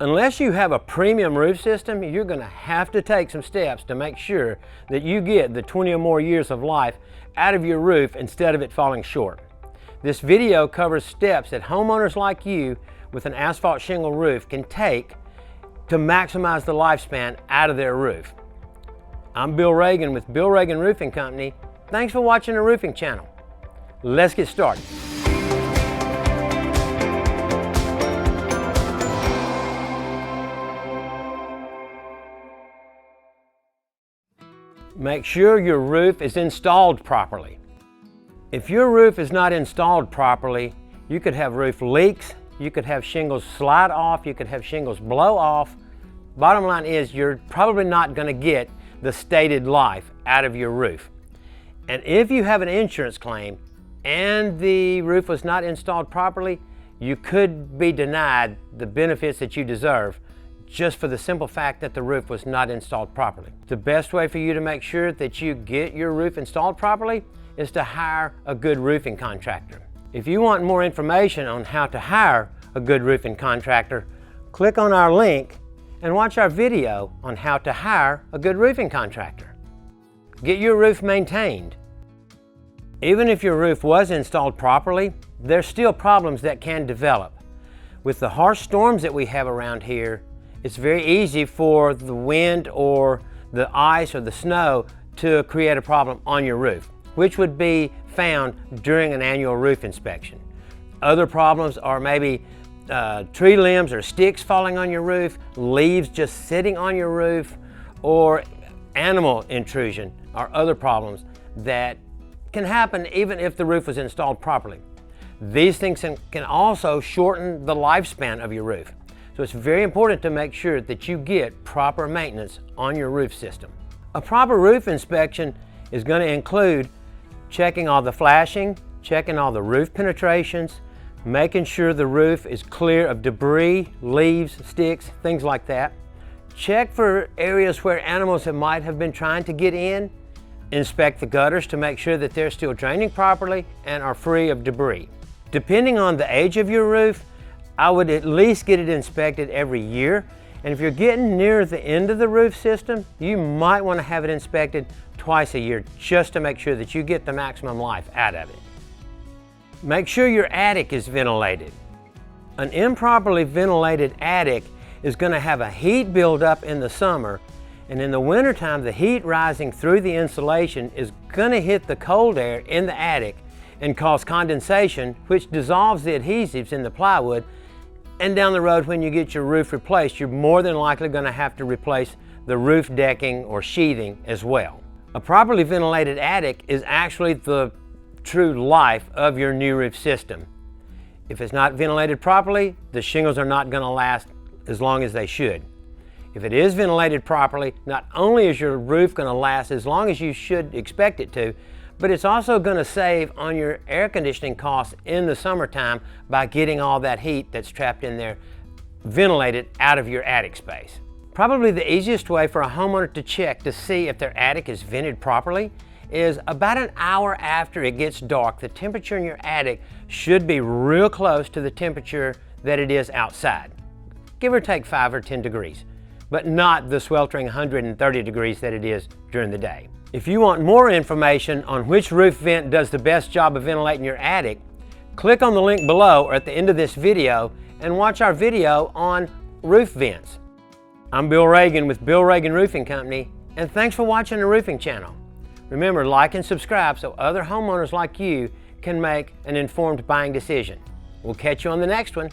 Unless you have a premium roof system, you're going to have to take some steps to make sure that you get the 20 or more years of life out of your roof instead of it falling short. This video covers steps that homeowners like you with an asphalt shingle roof can take to maximize the lifespan out of their roof. I'm Bill Ragan with Bill Ragan Roofing Company. Thanks for watching the roofing channel. Let's get started. Make sure your roof is installed properly. If your roof is not installed properly, you could have roof leaks, you could have shingles slide off, you could have shingles blow off. Bottom line is you're probably not going to get the stated life out of your roof. And if you have an insurance claim and the roof was not installed properly, you could be denied the benefits that you deserve just for the simple fact that the roof was not installed properly. The best way for you to make sure that you get your roof installed properly is to hire a good roofing contractor. If you want more information on how to hire a good roofing contractor, click on our link and watch our video on how to hire a good roofing contractor. Get your roof maintained. Even if your roof was installed properly, there's still problems that can develop. With the harsh storms that we have around here, it's very easy for the wind or the ice or the snow to create a problem on your roof, which would be found during an annual roof inspection. Other problems are maybe tree limbs or sticks falling on your roof, leaves just sitting on your roof, or animal intrusion are other problems that can happen even if the roof was installed properly. These things can also shorten the lifespan of your roof. So it's very important to make sure that you get proper maintenance on your roof system. A proper roof inspection is going to include checking all the flashing, checking all the roof penetrations, making sure the roof is clear of debris, leaves, sticks, things like that. Check for areas where animals might have been trying to get in. Inspect the gutters to make sure that they're still draining properly and are free of debris. Depending on the age of your roof, I would at least get it inspected every year. And if you're getting near the end of the roof system, you might want to have it inspected twice a year just to make sure that you get the maximum life out of it. Make sure your attic is ventilated. An improperly ventilated attic is going to have a heat buildup in the summer, and in the wintertime the heat rising through the insulation is going to hit the cold air in the attic and cause condensation, which dissolves the adhesives in the plywood. And down the road, when you get your roof replaced, you're more than likely going to have to replace the roof decking or sheathing as well. A properly ventilated attic is actually the true life of your new roof system. If it's not ventilated properly, the shingles are not going to last as long as they should. If it is ventilated properly, not only is your roof going to last as long as you should expect it to, but it's also going to save on your air conditioning costs in the summertime by getting all that heat that's trapped in there ventilated out of your attic space. Probably the easiest way for a homeowner to check to see if their attic is vented properly is about an hour after it gets dark. The temperature in your attic should be real close to the temperature that it is outside. Give or take 5 or 10 degrees, but not the sweltering 130 degrees that it is during the day. If you want more information on which roof vent does the best job of ventilating your attic, click on the link below or at the end of this video and watch our video on roof vents. I'm Bill Ragan with Bill Ragan Roofing Company, and thanks for watching the roofing channel. Remember, like and subscribe so other homeowners like you can make an informed buying decision. We'll catch you on the next one.